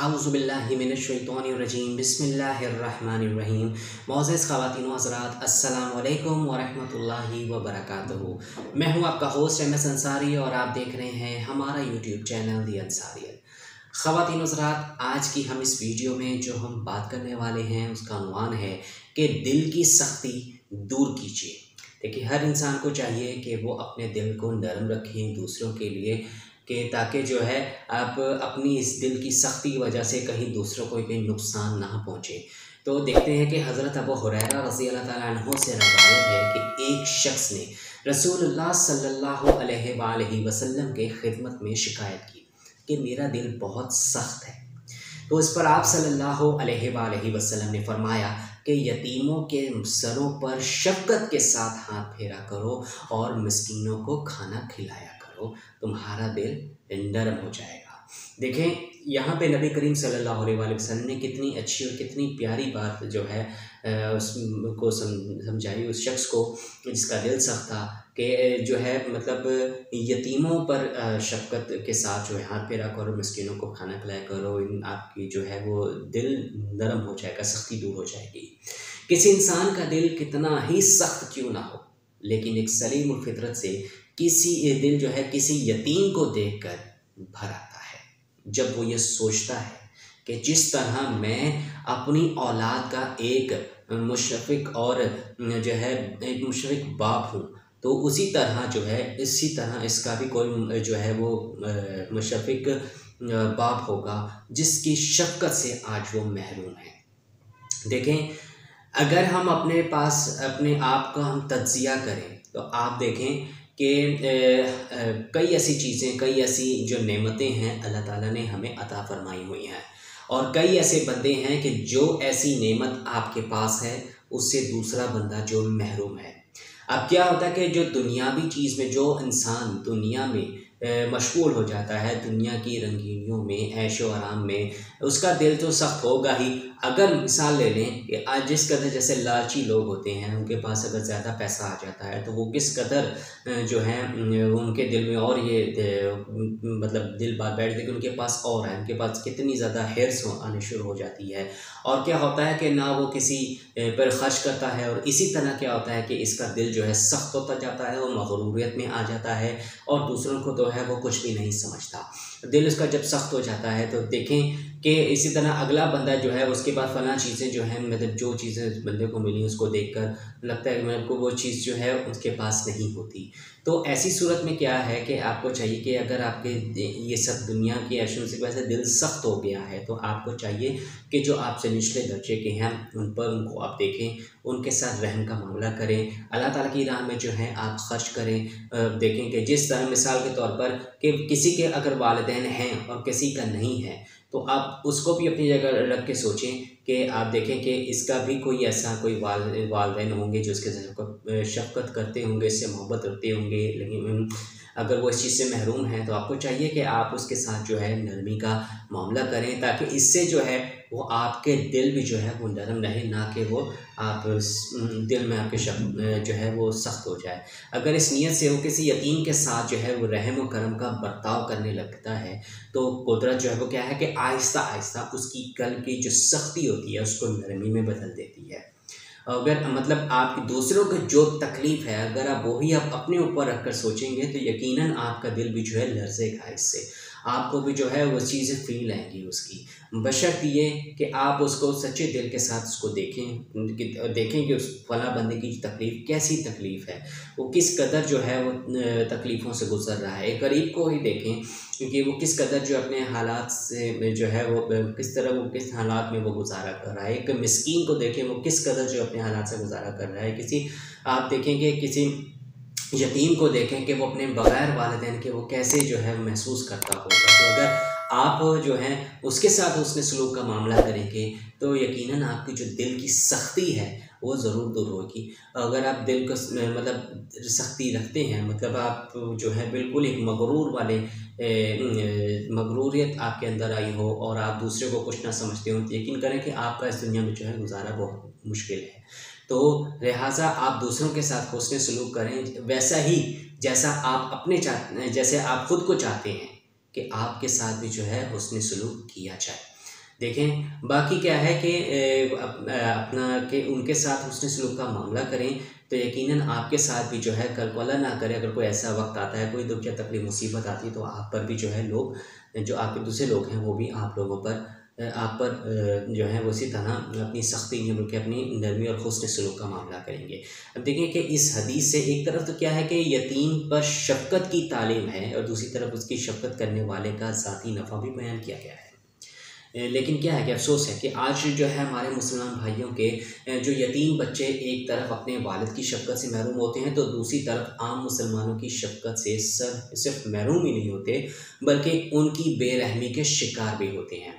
आऊज़ुबिल्लाहिमिनश्शैतानिर्रजीम बिस्मिल्लाहिर्रहमानिर्रहीम। मोअज़्ज़ज़ ख़वातीन व हज़रात, अस्सलामु अलैकुम व रहमतुल्लाहि व बरकातुहू। मैं हूँ आपका होस्ट एम एस अंसारी और आप देख रहे हैं हमारा यूट्यूब चैनल दी अंसारियत। ख़वातीन व हज़रात, आज की हम इस वीडियो में जो हम बात करने वाले हैं उसका उन्वान है कि दिल की सख्ती दूर कीजिए। देखिए, हर इंसान को चाहिए कि वो अपने दिल को नरम रखें दूसरों के लिए, कि ताकि जो है आप अपनी इस दिल की सख्ती की वजह से कहीं दूसरों को कोई नुकसान ना पहुँचे। तो देखते हैं कि हज़रत अबू हुरैरा रज़ी अल्लाह ताला अन्हु से रवायत है कि एक शख्स ने रसूलुल्लाह सल्लल्लाहु अलैहि वसल्लम के खिदमत में शिकायत की कि मेरा दिल बहुत सख्त है। तो इस पर आप सल्लल्लाहु अलैहि वसल्लम ने फरमाया कि यतीमों के सरों पर शफ़क़त के साथ हाथ फेरा करो और मिस्कीनों को खाना खिलाया करो, तुम्हारा दिल नरम हो जाएगा। देखें, यहाँ पे नबी करीम सल्लल्लाहु अलैहि वसल्लम ने कितनी अच्छी और कितनी प्यारी बात जो है उसको समझाई उस शख्स को जिसका दिल सख्त था, कि जो है मतलब यतीमों पर शफ़क़त के साथ जो है हाथ फेरा करो, मिस्कीनों को खाना खिलाया करो, आपकी जो है वो दिल नरम हो जाएगा, सख्ती दूर हो जाएगी। किसी इंसान का दिल कितना ही सख्त क्यों ना हो, लेकिन एक सलीमुल फितरत से दिल जो है किसी यतीम को देखकर भर आता है। जब वो ये सोचता है कि जिस तरह मैं अपनी औलाद का एक मुशफ़िक़ और जो है एक मुशफ़िक़ बाप हूँ, तो उसी तरह जो है इसी तरह इसका भी कोई जो है वो मुशफ़िक़ बाप होगा जिसकी शफ़क़त से आज वो महरूम है। देखें, अगर हम अपने आप का हम तज़किया करें तो आप देखें कि कई ऐसी चीज़ें, कई ऐसी जो नेमतें हैं अल्लाह ताला ने हमें अता फ़रमाई हुई हैं, और कई ऐसे बंदे हैं कि जो ऐसी नेमत आपके पास है उससे दूसरा बंदा जो महरूम है। अब क्या होता है कि जो दुनियावी चीज़ में जो इंसान दुनिया में मशगूल हो जाता है, दुनिया की रंगीनियों में, ऐशो आराम में, उसका दिल तो सख्त होगा ही। अगर मिसाल ले लें कि आज जिस कदर जैसे लालची लोग होते हैं, उनके पास अगर ज़्यादा पैसा आ जाता है तो वो किस कदर जो है उनके दिल में और ये मतलब दिल बात बैठ दे कि उनके पास और है, उनके पास कितनी ज़्यादा हिर्स आनी शुरू हो जाती है। और क्या होता है कि ना वो किसी पर खर्च करता है, और इसी तरह क्या होता है कि इसका दिल जो है सख्त होता जाता है, वो मग़रूरियत में आ जाता है और दूसरों को तो है वो कुछ भी नहीं समझता। दिल उसका जब सख्त हो जाता है तो देखें कि इसी तरह अगला बंदा जो है उसके बाद फ़लाँ चीज़ें जो हैं, मतलब जो चीज़ें उस बंदे को मिली उसको देखकर लगता है कि मेरे को वो चीज़ जो है उसके पास नहीं होती। तो ऐसी सूरत में क्या है कि आपको चाहिए कि अगर आपके ये सब दुनिया की ऐशों से वैसे दिल सख्त हो गया है तो आपको चाहिए कि जो आपसे निचले दर्जे के हैं उन पर उनको आप देखें, उनके साथ रहम का मामला करें, अल्लाह ताला की राह में जो है आप ख़र्च करें। देखें कि जिस तरह मिसाल के तौर पर कि किसी के अगर वालिदैन हैं और किसी का नहीं है, तो आप उसको भी अपनी जगह रख के सोचें कि आप देखें कि इसका भी कोई ऐसा कोई वालिदैन होंगे जो उसके शफ़क़त करते होंगे, इससे मोहब्बत रखते होंगे, लेकिन अगर वो इस चीज़ से महरूम है तो आपको चाहिए कि आप उसके साथ जो है नरमी का मामला करें, ताकि इससे जो है वो आपके दिल भी जो है वो नरम रहे, ना कि वो आप दिल में आपके जो है वो सख्त हो जाए। अगर इस नीयत से वो किसी यतीम के साथ जो है वो रहम व करम का बर्ताव करने लगता है तो कुदरत जो है वो क्या है कि आहिस्ता आहिस्ता उसकी कल्ब की जो सख्ती होती है उसको नरमी में बदल देती है। अगर मतलब आपकी दूसरों को जो तकलीफ़ है अगर आप वही आप अपने ऊपर रख कर सोचेंगे तो यकीनन आपका दिल भी जो है लर्ज़ेगा, इससे आपको भी जो है वो चीज़ें फ़ील आएंगी उसकी, बशर्त ये कि आप उसको सच्चे दिल के साथ उसको देखें कि उस फला बंदे की तकलीफ़ कैसी तकलीफ़ है, वो किस कदर जो है वो तकलीफ़ों से गुज़र रहा है। एक गरीब को ही देखें क्योंकि वो किस कदर जो अपने हालात से जो है वो किस तरह वो किस हालात में वो गुज़ारा कर रहा है। एक मिस्कीन को देखें वो किस कदर जो अपने हालात से गुज़ारा कर रहा है। आप देखेंगे किसी यतीम को देखें कि वो अपने बग़ैर वालिदैन के वो कैसे जो है महसूस करता होगा। तो अगर आप जो हैं उसके साथ उसने सलूक का मामला करेंगे तो यकीनन आपकी जो दिल की सख्ती है वो ज़रूर दूर होगी। अगर आप दिल को मतलब सख्ती रखते हैं, मतलब आप जो है बिल्कुल एक मगरूर वाले मगरूरियत आपके अंदर आई हो और आप दूसरे को कुछ ना समझते हो, तो यकीन करें कि आपका इस दुनिया में जो है गुजारा बहुत मुश्किल है। तो लिहाजा आप दूसरों के साथ हुस्न सलूक करें वैसा ही जैसा आप खुद को चाहते हैं कि आपके साथ भी जो है हुस्न सलूक किया जाए। देखें बाकी क्या है कि अपना कि उनके साथ हुस्न सलूक का मामला करें तो यकीनन आपके साथ भी जो है कल को अल्लाह ना करे अगर कोई ऐसा वक्त आता है, कोई दुख या तकलीफ मुसीबत आती है तो आप पर भी जो है लोग, जो आपके दूसरे लोग हैं वो भी आप लोगों पर आप पर जो है वो इसी तरह अपनी सख्ती नहीं बल्कि अपनी नरमी और हुस्न सलूक का मामला करेंगे। अब देखें कि इस हदीस से एक तरफ तो क्या है कि यतीम पर शफ़क़त की तालीम है और दूसरी तरफ उसकी शफ़क़त करने वाले का ज़ाती नफ़ा भी बयान किया गया है। लेकिन क्या है कि अफ़सोस है कि आज जो है हमारे मुसलमान भाइयों के जो यतीम बच्चे एक तरफ अपने वालिद की शफ़क़त से महरूम होते हैं तो दूसरी तरफ आम मुसलमानों की शफ़क़त से सिर्फ महरूम ही नहीं होते बल्कि उनकी बेरहमी के शिकार भी होते हैं।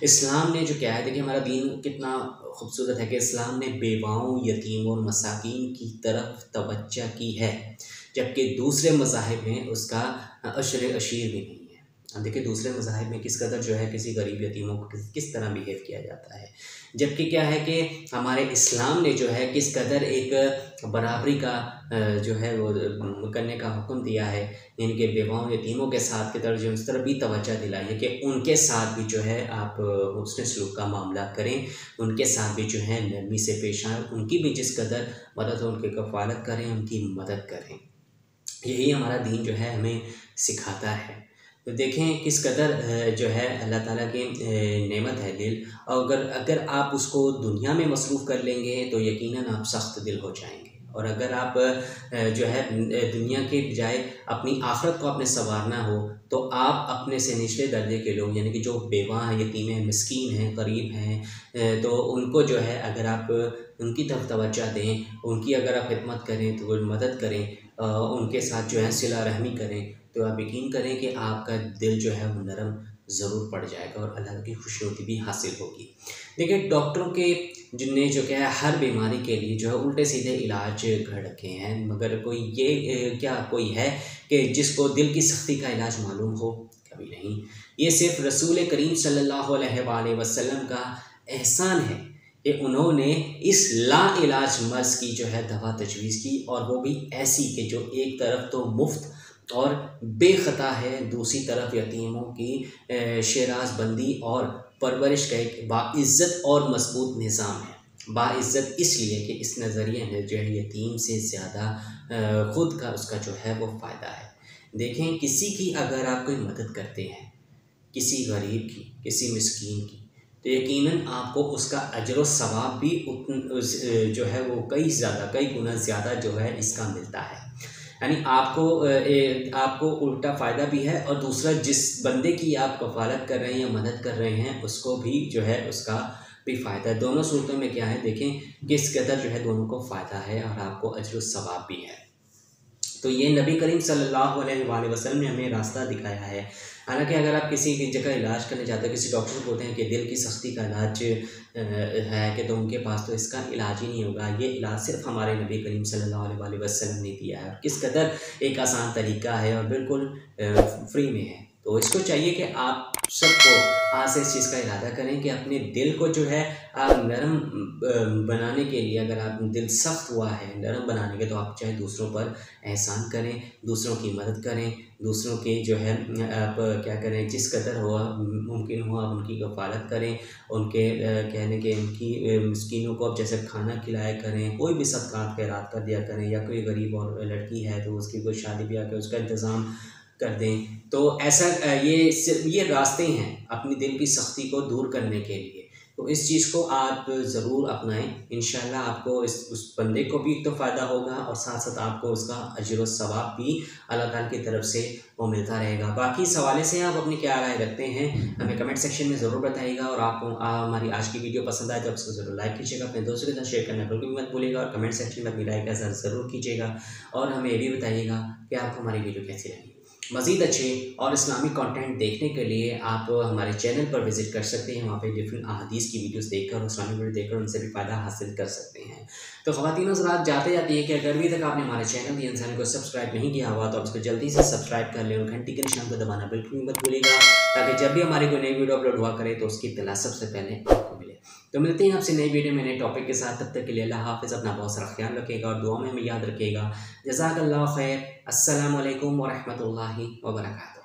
इस्लाम ने जो क्या है, देखिए हमारा दीन कितना खूबसूरत है कि इस्लाम ने बेवाओं, यतीमों और मसाकीन की तरफ तवज्जो की है, जबकि दूसरे मज़ाहिब में उसका अशर अशीर भी नहीं है। अब देखिए दूसरे मज़ाहिब में किस कदर जो है किसी गरीब यतीमों को किस तरह बिहेव किया जाता है, जबकि क्या है कि हमारे इस्लाम ने जो है किस कदर एक बराबरी का जो है वो करने का हुक्म दिया है, यानी कि बेवाओं यतीमों के साथ की तरफ जो उस तरफ भी तवज्जो दिलाई है कि उनके साथ भी जो है आप हुस्न सलूक का मामला करें, उनके साथ भी जो है नरमी से पेश आएँ, उनकी भी जिस कदर मदद हो उनकी कफ़ालत करें, उनकी मदद करें। यही हमारा दीन जो है हमें सिखाता है। तो देखें किस कदर जो है अल्लाह ताला की नेमत है दिल, और अगर आप उसको दुनिया में मसरूफ़ कर लेंगे तो यकीनन आप सख्त दिल हो जाएंगे, और अगर आप जो है दुनिया के बजाय अपनी आखिरत को आपने संवारना हो तो आप अपने से निचले दर्जे के लोग यानी कि जो बेवा हैं, यतीम हैं, मिस्कीन हैं, गरीब हैं, तो उनको जो है अगर आप उनकी तरफ तवज्जो दें, उनकी अगर आप खिदमत करें तो वो मदद करें, उनके साथ जो है सिला रहमी करें, तो आप यकीन करें कि आपका दिल जो है वो नरम ज़रूर पड़ जाएगा और अल्लाह की खुशनुदी भी हासिल होगी। देखिए डॉक्टरों के जिनने जो क्या है हर बीमारी के लिए जो है उल्टे सीधे इलाज कर रखे हैं, मगर कोई ये क्या कोई है कि जिसको दिल की सख्ती का इलाज मालूम हो? कभी नहीं। ये सिर्फ रसूल करीम सल्लल्लाहु अलैहि वसल्लम का एहसान है कि उन्होंने इस लाइलाज मर्ज़ की जो है दवा तजवीज़ की, और वो भी ऐसी कि जो एक तरफ तो मुफ्त और बेख़ता है, दूसरी तरफ यतीमों की शेराज़बंदी और परवरिश का एक बाइज़्ज़त और मज़बूत निज़ाम है। बाइज़्ज़त इसलिए कि इस नज़रिए में जो है यतीम से ज़्यादा ख़ुद का उसका जो है वो फ़ायदा है। देखें किसी की अगर आप कोई मदद करते हैं, किसी गरीब की, किसी मिस्कीन की, तो यकीनन आपको उसका अजर व सवाब भी जो है वो कई गुना ज़्यादा जो है इसका मिलता है। यानी आपको उल्टा फ़ायदा भी है, और दूसरा जिस बंदे की आप कफ़ालत कर रहे हैं या मदद कर रहे हैं उसको भी जो है उसका भी फ़ायदा है। दोनों सूरतों में क्या है, देखें किस कदर जो है दोनों को फ़ायदा है और आपको अजर व सवाब भी है। तो ये नबी करीम सल्लल्लाहु अलैहि वसल्लम ने हमें रास्ता दिखाया है। हालांकि अगर आप किसी की जगह इलाज करने जाते हैं, किसी डॉक्टर को बोलते हैं कि दिल की सख्ती का इलाज है कि तो उनके पास तो इसका इलाज ही नहीं होगा। ये इलाज सिर्फ हमारे नबी करीम सल्लल्लाहु अलैहि वसल्लम ने दिया है, और किस कदर एक आसान तरीका है और बिल्कुल फ्री में है। तो इसको चाहिए कि आप सबको आज से इस चीज़ का इरादा करें कि अपने दिल को जो है आप नरम बनाने के लिए, अगर आप दिल सख्त हुआ है नरम बनाने के, तो आप चाहे दूसरों पर एहसान करें, दूसरों की मदद करें, दूसरों के जो है आप क्या करें, जिस कदर हुआ मुमकिन हुआ आप उनकी कफ़ालत करें, उनके कहने के उनकी मिस्कीनों को आप जैसे खाना खिलाया करें, कोई भी सदक़ात खैरात कर दिया करें, या कोई गरीब और लड़की है तो उसकी कोई शादी ब्याह के उसका इंतज़ाम कर दें। तो ऐसा ये रास्ते हैं अपनी दिल की सख्ती को दूर करने के लिए। तो इस चीज़ को आप ज़रूर अपनाएं, इंशाअल्लाह आपको उस बंदे को भी तो फ़ायदा होगा और साथ साथ आपको उसका अजर व सवाब भी अल्लाह ताला की तरफ से वो मिलता रहेगा। बाकी इस हवाले से आप अपनी क्या राय रखते हैं हमें कमेंट सेक्शन में ज़रूर बताइएगा, और आपको हमारी आज की वीडियो पसंद आए तो उसको ज़रूर लाइक कीजिएगा, अपने दोस्तों के साथ शेयर करना बिल्कुल भी मत भूलिएगा, और कमेंट सेक्शन में अपनी राय का इज़हार ज़रूर कीजिएगा, और हमें ये भी बताइएगा कि आपको हमारी वीडियो कैसी लगी। मज़ीद अच्छे और इस्लामिक कंटेंट देखने के लिए आप हमारे चैनल पर विज़िट कर सकते हैं। वहाँ पे डिफरेंट अहादीस की वीडियोस देखकर और इस्लामिक वीडियो देखकर उनसे भी फ़ायदा हासिल कर सकते हैं। तो ख़वातीन हज़रात जाते जाते हैं कि अगर अभी तक आपने हमारे चैनल या इंसान को सब्सक्राइब नहीं किया हुआ तो आप उसको जल्दी से सब्सक्राइब कर लें, और घंटी के निशान को दबाना बिल्कुल भी मत भूलिएगा, ताकि जब भी हमारी कोई नई वीडियो अपलोड हुआ करे तो उसकी इत्तला सबसे पहले आपको मिले। तो मिलते हैं आपसे नई वीडियो में नए टॉपिक के साथ, तब तक के लिए अल्लाह हाफ़िज़। अपना बहुत सारा ख्याल रखिएगा और दुआ में हमें याद रखिएगा। जज़ाकल्लाहु खैर। अस्सलामु अलैकुम व रहमतुल्लाहि व बरकातुहू।